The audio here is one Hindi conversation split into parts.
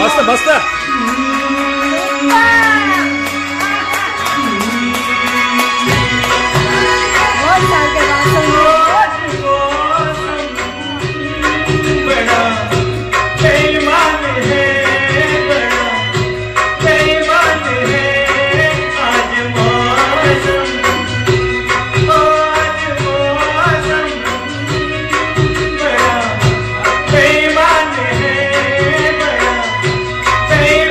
मस्त मस्त। Hey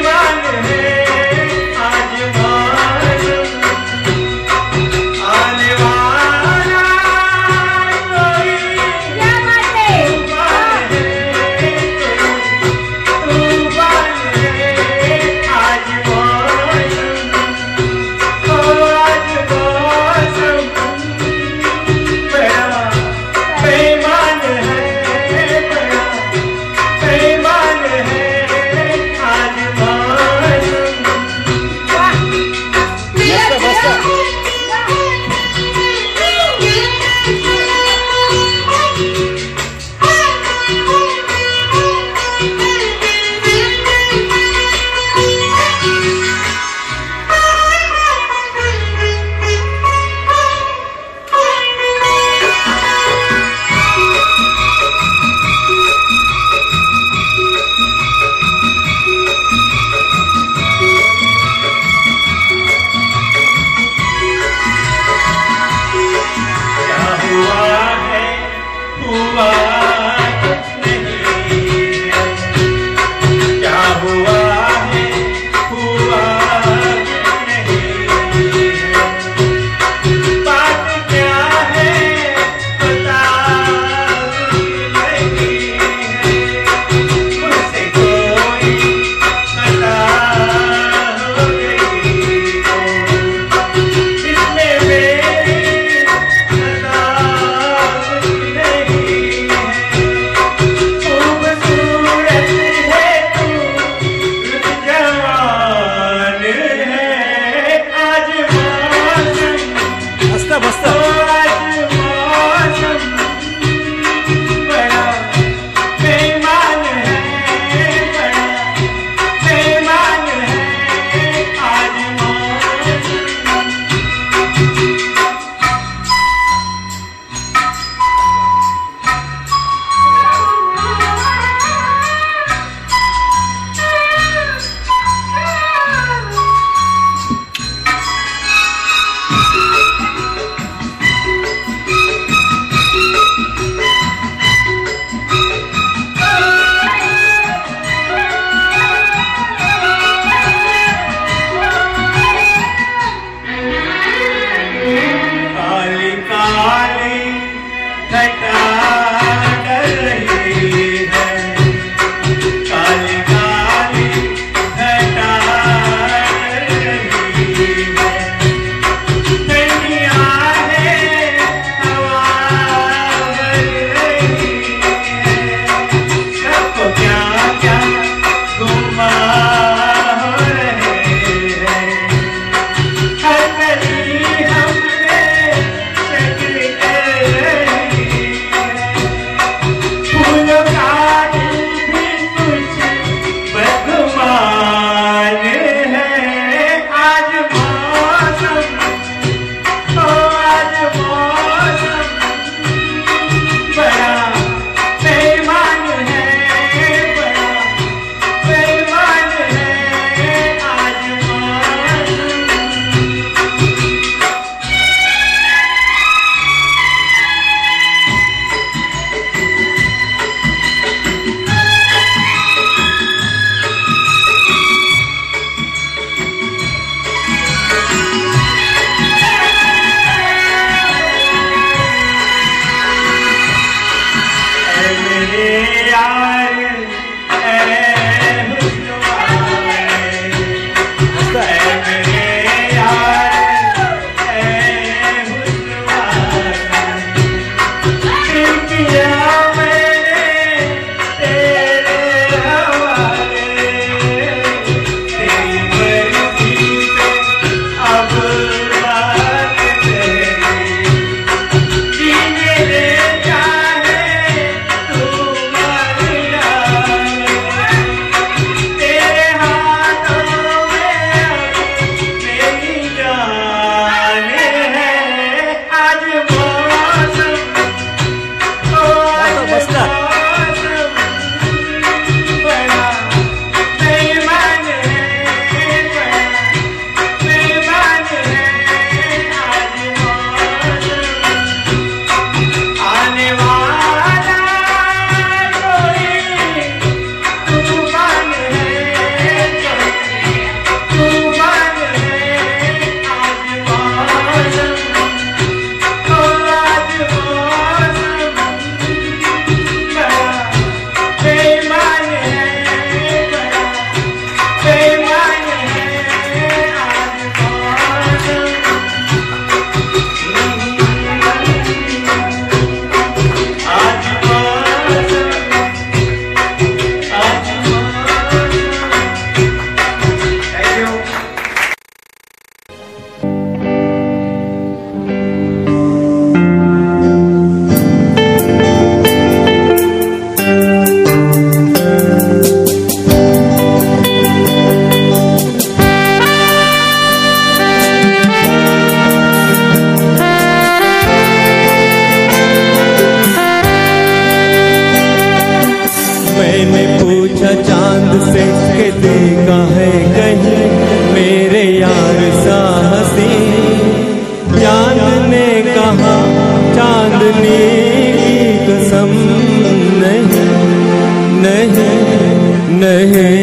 मैंने पूछा चांद से कि देखा है कहीं मेरे यार सा हंसी। चांद ने कहा चांदनी की कसम नहीं नहीं नहीं।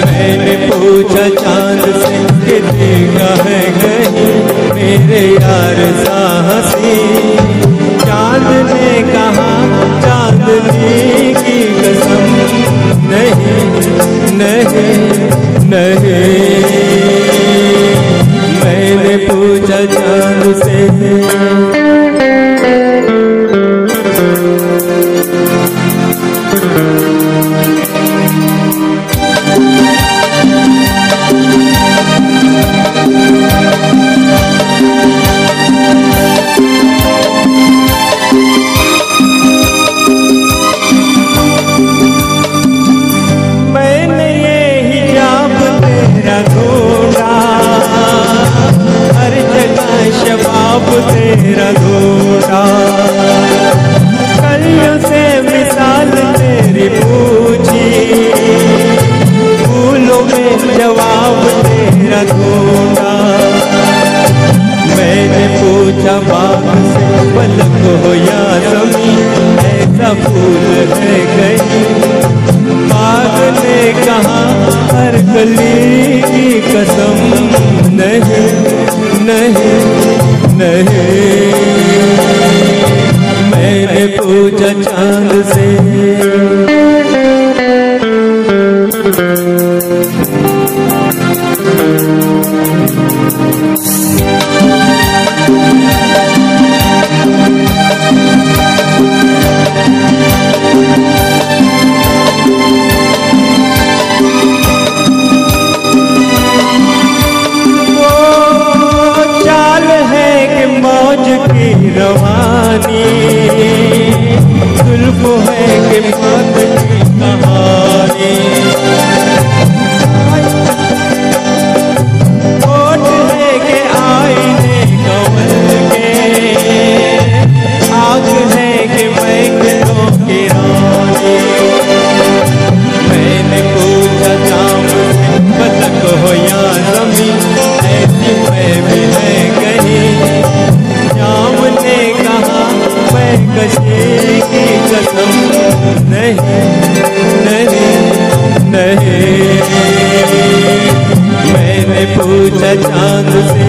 मैंने पूछा चांद से कि देखा है कहीं मेरे यार सा हंसी। चांद ने कहा चांदनी की कसम नहीं नहीं नहीं। मैंने पूछा चांद से मैंने ये हिजाब तेरा ढूंढा, हर जगह शबाब तेरा ढूंढा। कलियों से मिसाल तेरी पूछी, फूलों में जवाब तेरा ढूंढा। मैंने पूछा बाग से पलक हो या ज़मीं ऐसा फूल है कहीं। बाग ने कहा हर कली की कसम नहीं नहीं नहीं। मैंने पूछा चांद से रवानी, जुल्फ है कि मौत की कहानी। होठ है कि आईने कमल के, आग है कि महफिलों की रानी। मैंने पूछा चाँद से पलक हो या ज़मीं ऐसी मैं भी है कहीं। चाँद ने कहा मैं कशी की कसम नहीं नहीं नहीं। मैंने पूछा चाँद से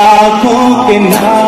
आँखों के नाम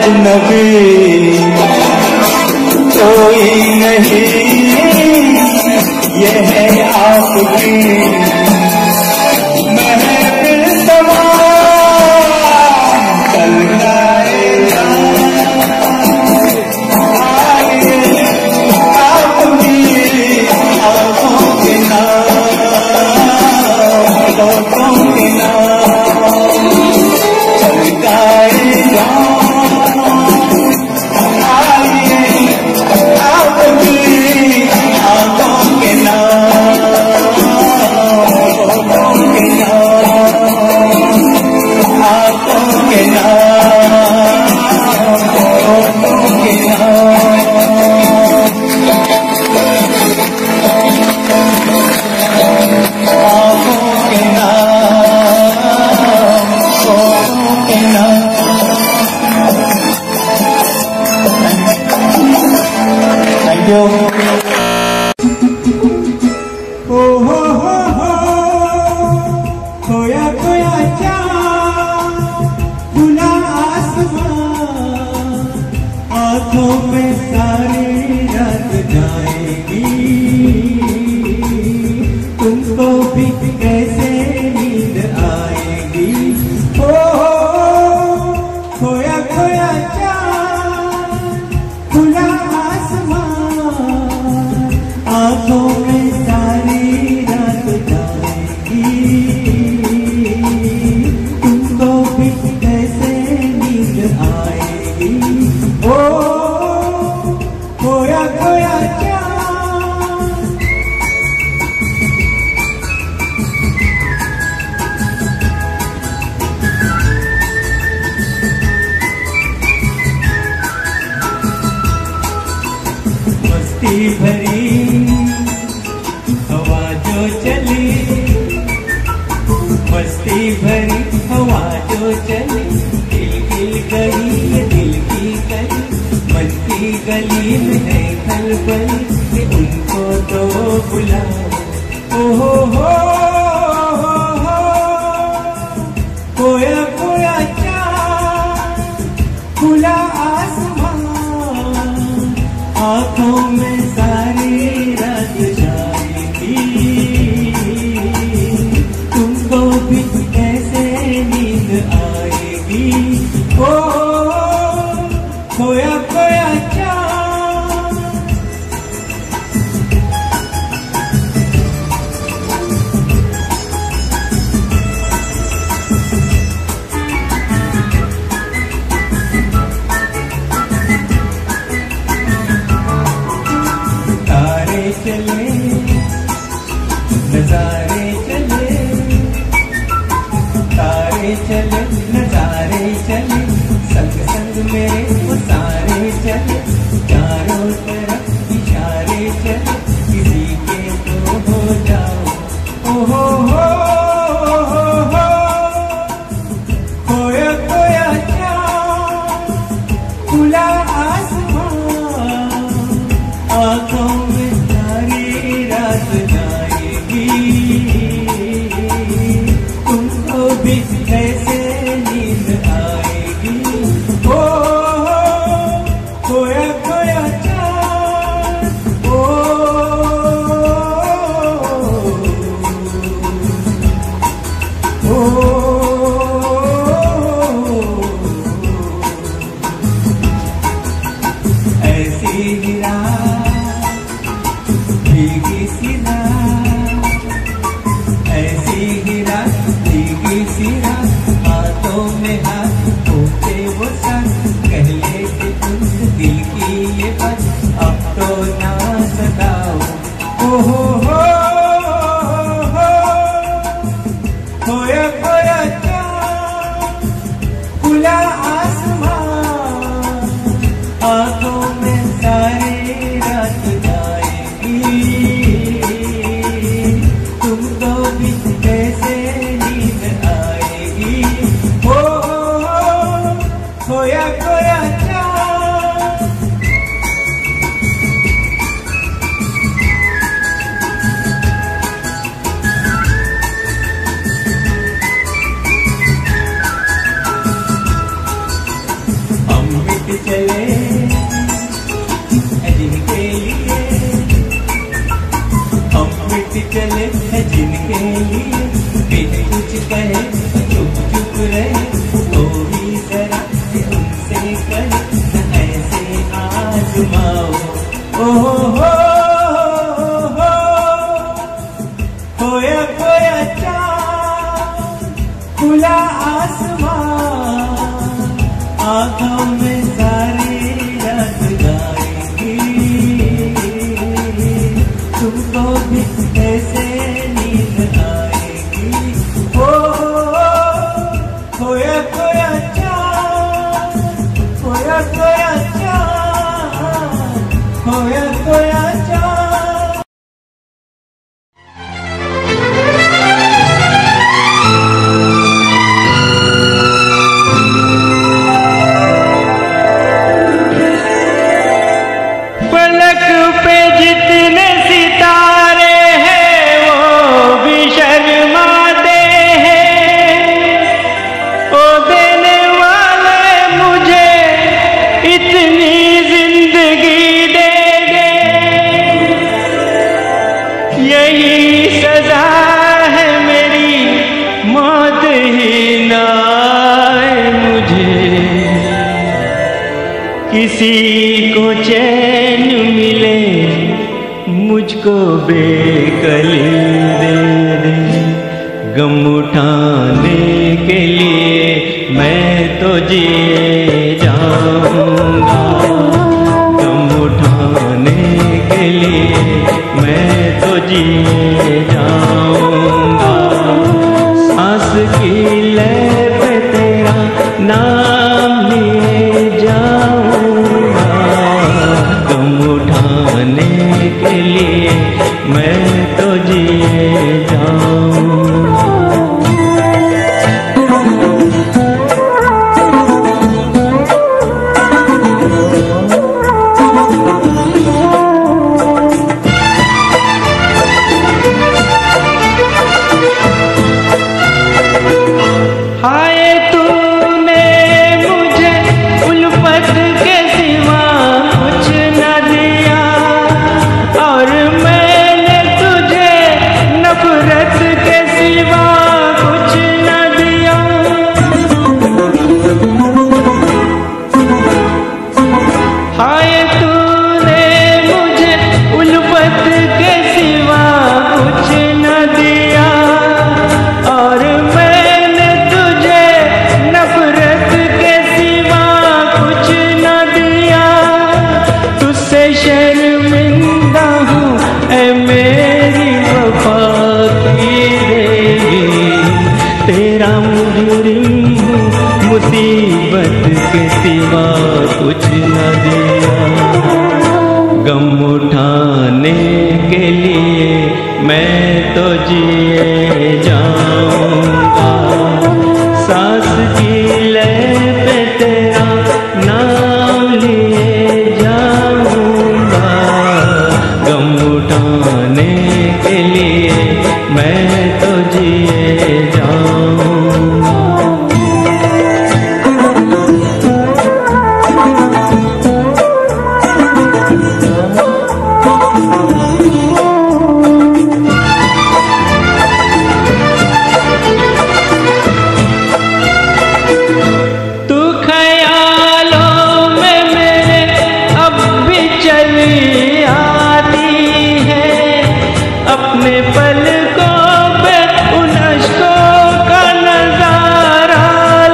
अजनबी कोई नहीं, ये है आपकी महफिल तमाम चल जाएगा। आइए आपकी आँखों के नाम, लोगों के नाम चल जाएगा। आइए आपकी आँखों के नाम, लोगों के नाम, आँखों के नाम, लोगों के नाम। आँखों के नाम, लोगों के नाम। Thank you. हो खोया खोया चाँद खुला आसमान, आँखों में सारी रात जाएगी, तुमको भी कैसे नींद आएगी। हो खोया खोया चाँद खुला आसमान, आँखों में सारी रात जाएगी, तुमको भी कैसे नींद आएगी। ओ खोया खोया चाँद। मस्ती भरी हवा जो चली, मस्ती भरी हवा जो चली, दिल दिल गली ये दिल की गली, मन की गली में है खलबली, कि उनको तो बुलाओ। ओ हो खोया खोया चाँद खुला आसमान, आँखों में सारी रात जाएगी, तुमको भी कैसे नींद आएगी। ओ खोया खोया चाँद। तारे चले नजारे चले, तारे चले नजारे चले, संग संग मेरे वो सारे चले, चारों तरफ इशारे चले, किसी के तो हो जाओ। ओ हो खोया खोया चाँद खुला आसमान, आँखों में सारी रात जाएगी, तुमको भी कैसे नींद आएगी। ओ खोया खोया चाँद। ओ ऐसी ही रात भीगी सी रात, ऐसी ही रात भीगी सी रात, हाथों में हाथ होते वो साथ, कह लेते तुम दिल की ये बात, अब तो ना सताओ। ओ हो खोया खोया चाँद खुला आसमान, आँखों में सारी रात जाएगी, तुमको भी कैसे नींद आएगी। ओ खोया खोया चाँद। हम चले है जिनके लिए, हम मिट चले है जिनके लिए, बिन कुछ कहे चुप चुप रहे, तो भी जरा उनसे कहे न ऐसे आजमाओ। हो खोया खोया चाँद खुला आसमां, आँखों में सारी रात गाएगी, तुमको भी ऐसे नींद आएगी। ओ खोया खोया चाँद, खोया खोया चाँद, खोया खोया चाँद। किसी को चैन मिले मुझको बेकली दे दे, गम उठाने के लिए मैं तो जिए जाऊंगा, गम उठाने के लिए मैं तो जिए जाऊंगा, सांस की लय पे तेरा नाम लिए जाऊंगा, गम उठाने के लिए मैं तो जिए जाऊंगा। मुसीबत के सिवा कुछ न दिया, गम उठाने के लिए मैं तो जिए जाऊंगा, सांस की लय पे तेरा नाम लिए जाऊंगा, गम उठाने के लिए मैं तो जिए जाऊंगा। अपने पलकों पे उन अश्कों का नजारा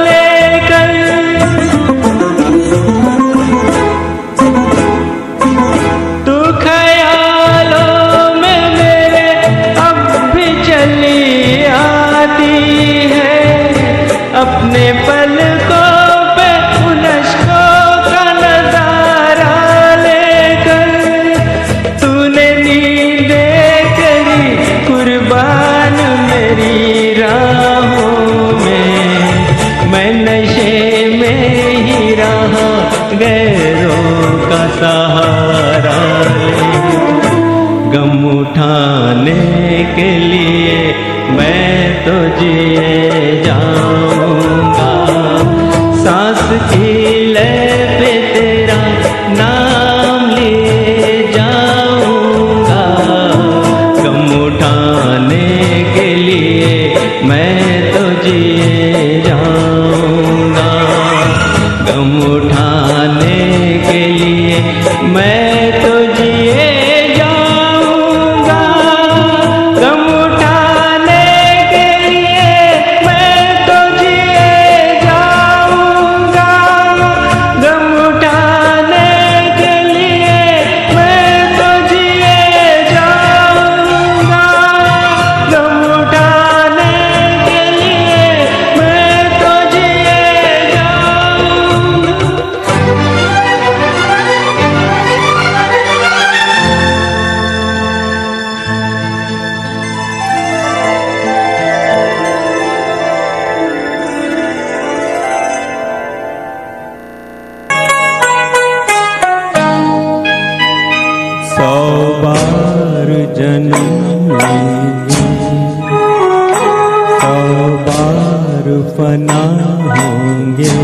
लेकर, तू ख्यालों में मेरे अब भी चली आती है, अपने पलकों पे उन अश्कों का नजारा लेकर, तूने नींदे कुर्बान मेरी राहों में, मैं नशे में ही रहा गैरों का सहारा ले, गम उठाने के लिए मैं तो जिए जाऊंगा, सांस की लय पे होंगे।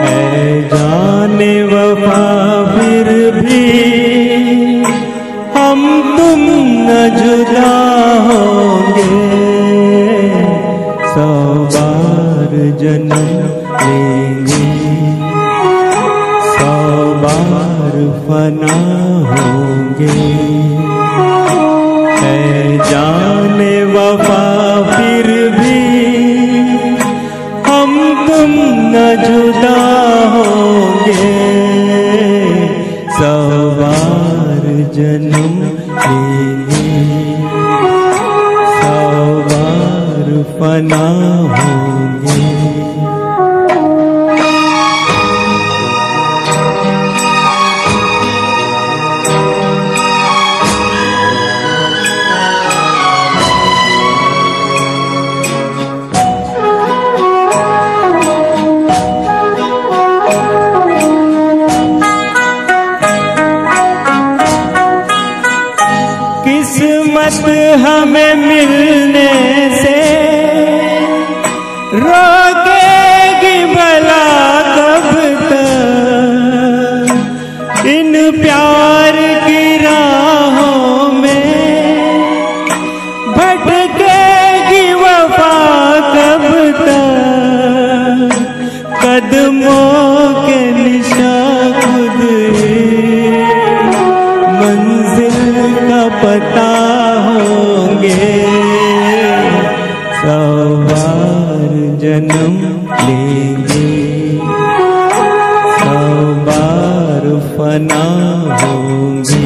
ऐ जाने वफा फिर भी हम तुम न जुदा होंगे। 100 बार जन्म लेंगे, 100 बार फना होंगे। है जाने वफा फिर भी हम तुम न जुदा होंगे। 100 बार जन्म लेंगे, 100 बार फना होंगे। किस्मत हमें मिलने से रोकेगी भला कब तक। इन प्यार की राहों में भटकेगी वफा कब तक। कदमों के निशान खुद मंजिल का पता होंगे। 100 बार जन्म लेंगे, 100 बार फना होंगे।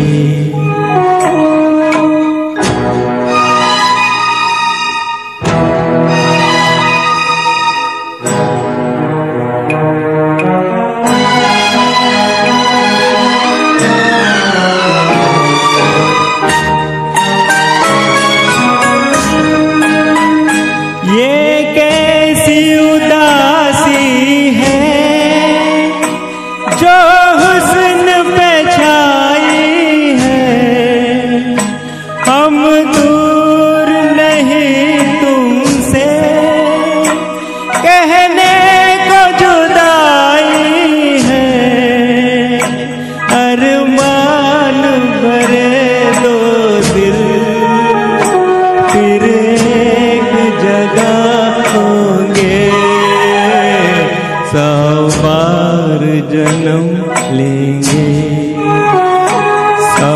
जन्म लेंगे, 100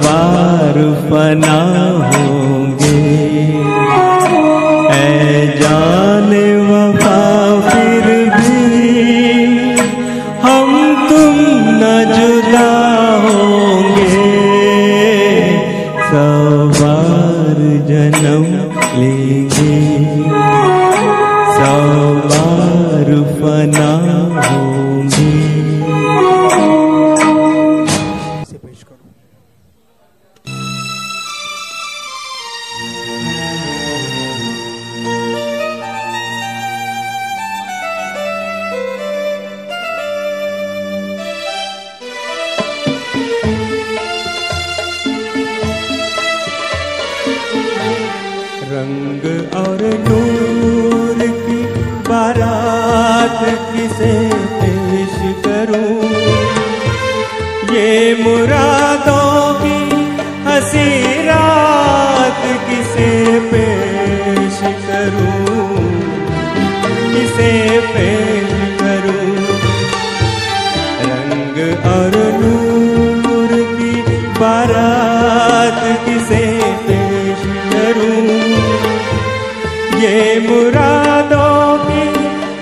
बार फना होंगे। ऐ जाने वफा फिर भी हम तुम न जुदा होंगे। 100 बार जन्म लेंगे, 100 बार फना होंगे। रंग और नूर की बारात किसे पेश करूं, ये मुरादों की हंसी रात किसे पेश करूं, किसे पेश करूं। रंग और नूर की बारात किसे पेश करूं, ये मुरादों की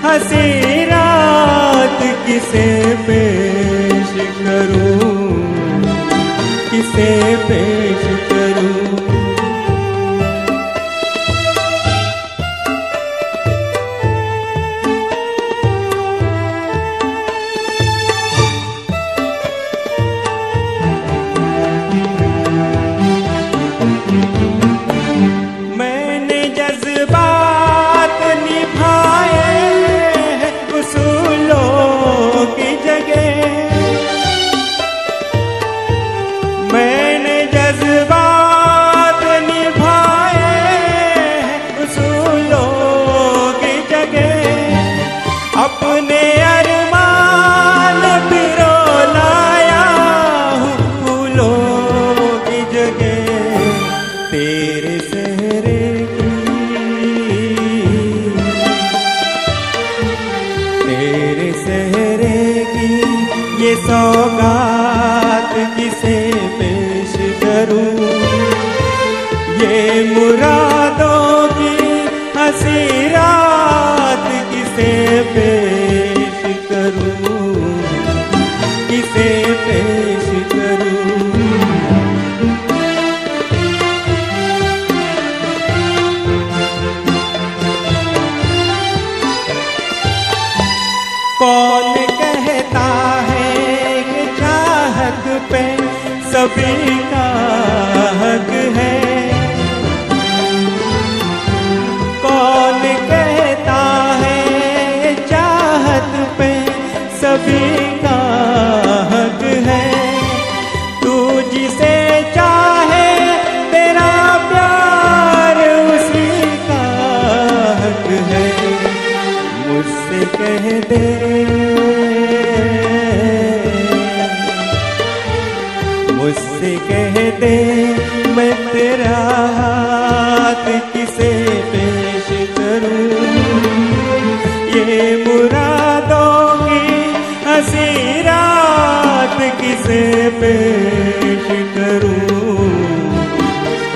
हंसी रात किसे पेश करूं, किसे पेश करूं। मैंने जज्बात निभाए उसूलों की जगह, कौन कहता है कि चाहत पे सभी का हक है। कौन कहता है चाहत पे सभी का हक है। तू जिसे चाहे तेरा प्यार उसी का हक है। मुझसे कह दे, मुझसे कह दे मैं तेरा हाथ किसे पेश करूं। ये मुरादों की हंसी रात किसे पेश करूं,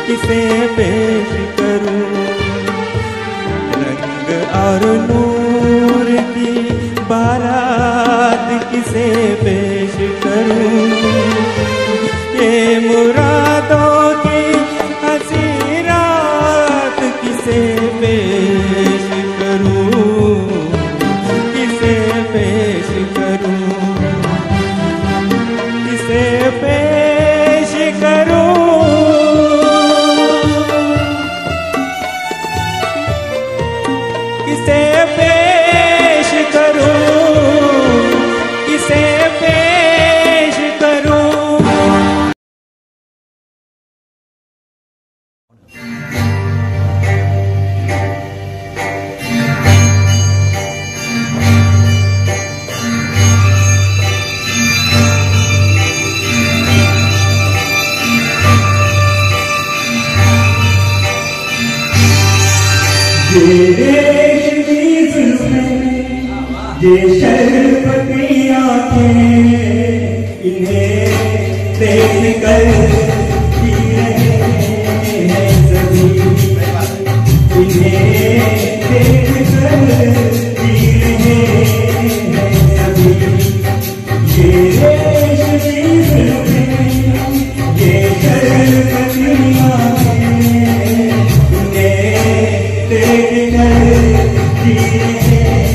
किसे पेश करूं। रंग और नूर की बारात किसे पेश करूं। ये मुरादों की हंसी रात किसे पेश करूं, किसे पेश करूं, किसे पेश करूं। किसे पेश करूं, किसे पेश करूं। ये शरबती आंखें इन्हें देख कर पी रहे हैं सभी। इन्हें देख कर पी रहे हैं सभी। ये रेशमी जुल्फें, ये शरबती आंखें इन्हें देख कर पी रहे हैं।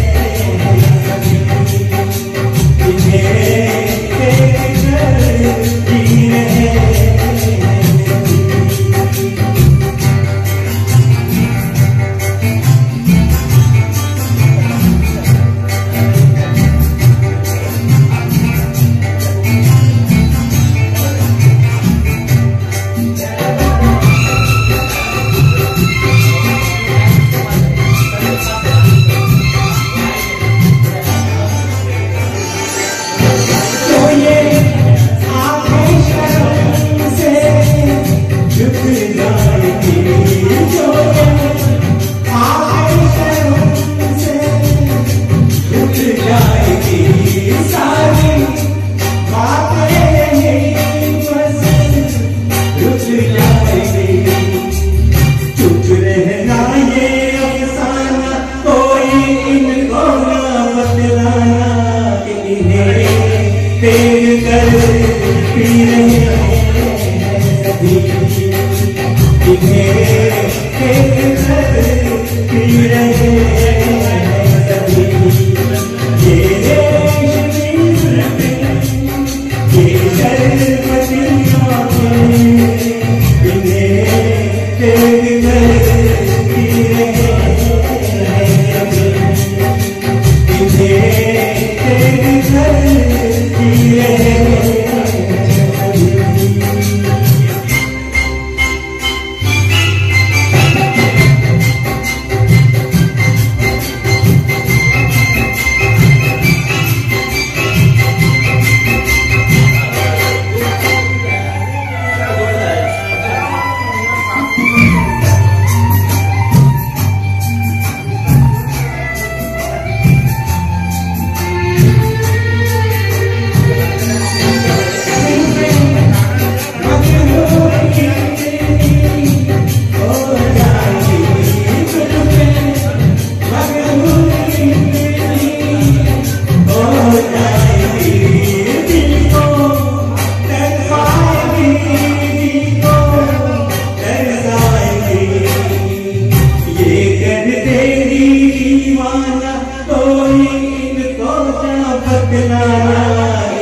बतलाना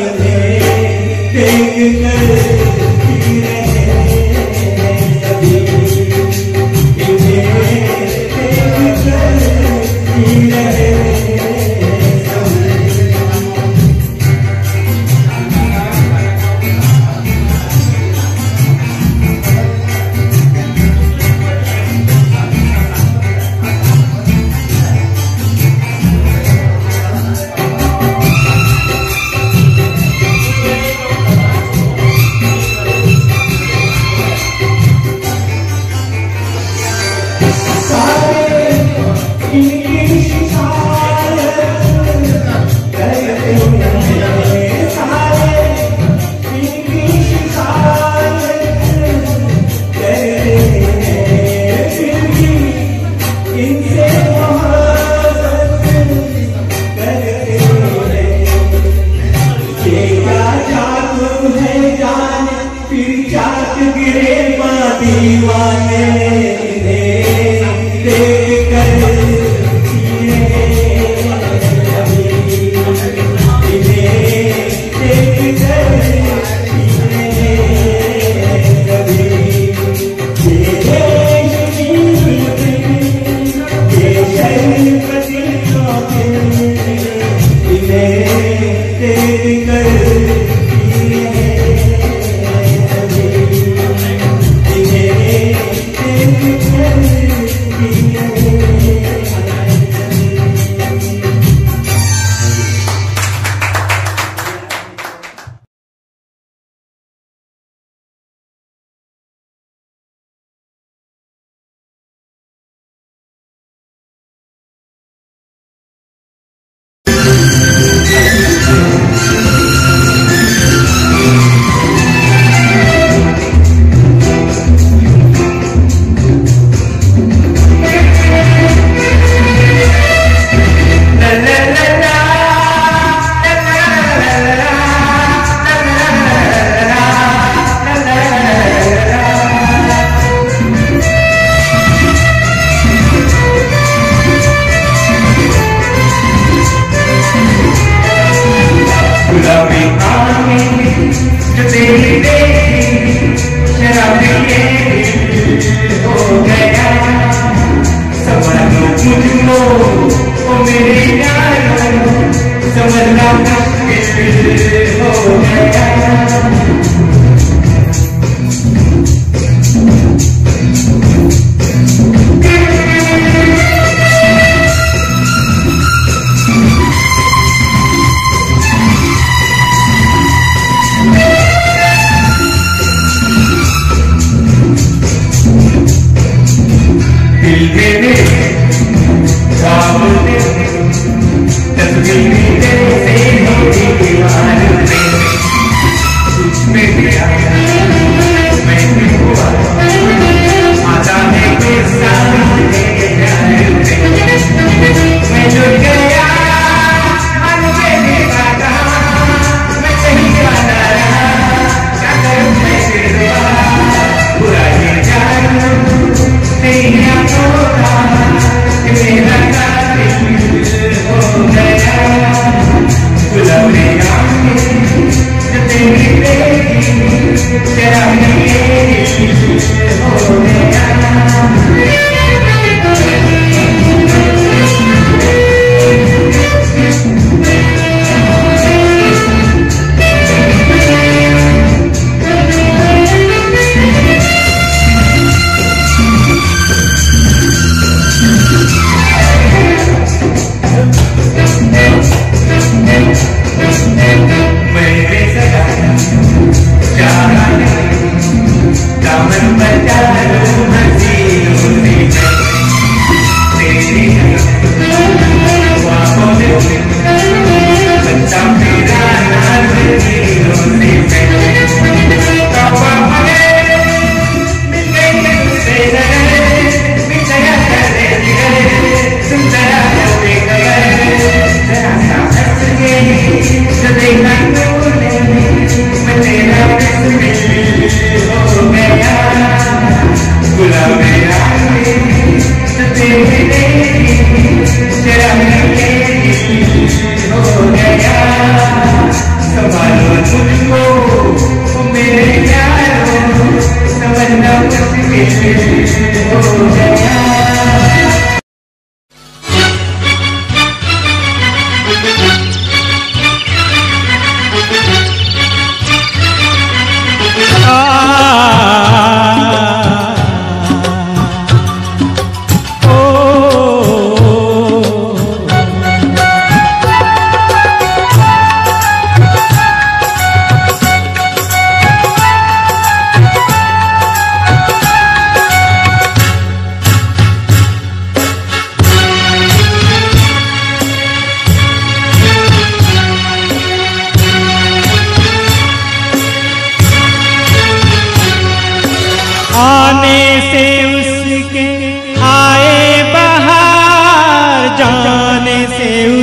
इन्हें देख कर जी रहे सभी, इन्हें देख कर जी रहे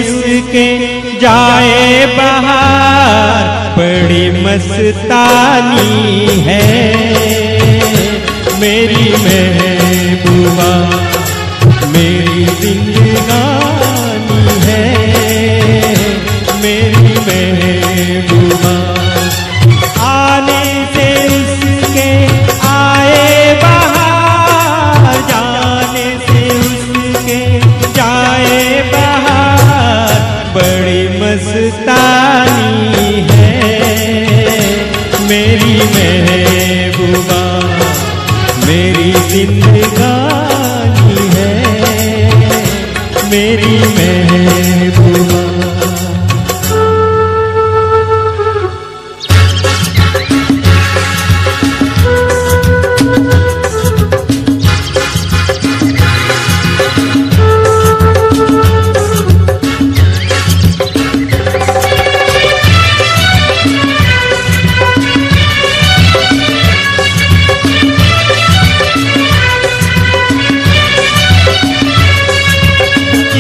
उसके जाए बाहर, बड़ी मस्तानी है मेरी महबूबा, मेरी जिंदगानी है मेरी महबूबा। आने से उसके आए बाहर, जाने से उसके जाए बाहर, बड़ी मस्तानी है मेरी महबूबा, मेरी जिंदगानी है मेरी महबूबा।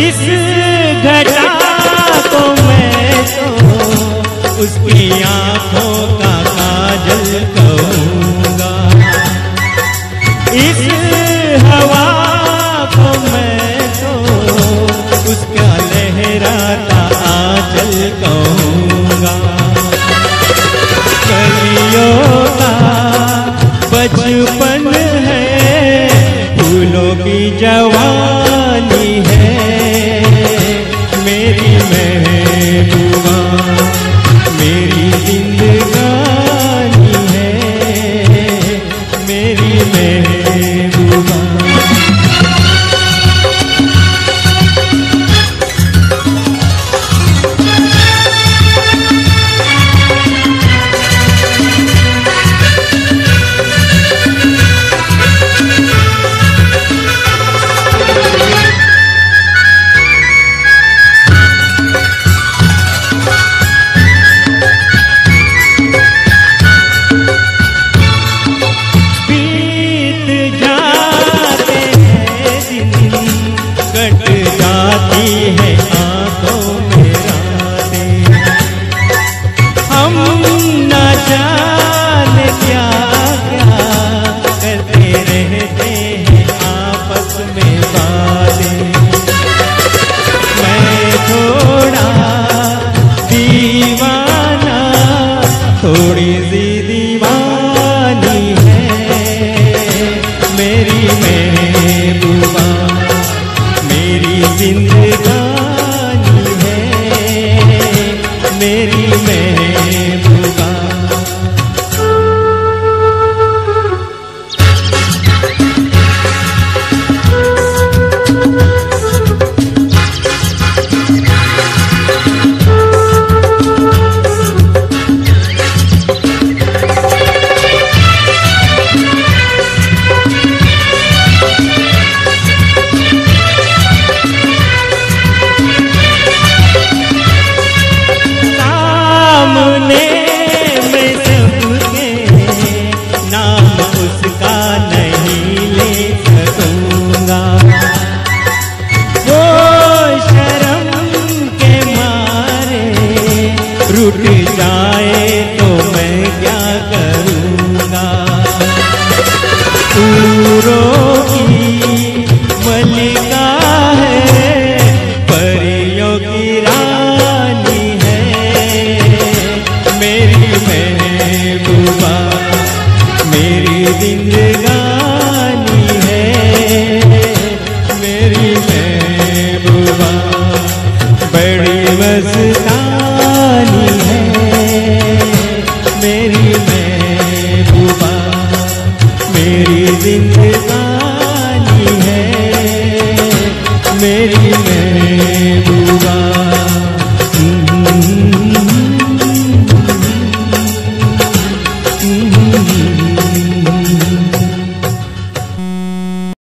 इस घटा को मैं तो उसकी आंखों का काजल कहूँगा, इस हवा को मैं तो उसका लहराता आंचल कहूँगा। कलियों का बचपन है, फूलों की जवानी है मेरी महबूबा, मेरी जिंदगानी है मेरी महबूबा। कट जाती है आंखों में रातें, हम न जाने क्या क्या करते रहते हैं आपस में बातें। मैं थोड़ा दीवाना, थोड़ी सी दीवानी है मेरी महबूबा, मेरी जिंदगानी है मेरी महबूबा। सामने मैं सबके नाम उसका नहीं ले सकूंगा, वो शर्म के मारे रुठ जाए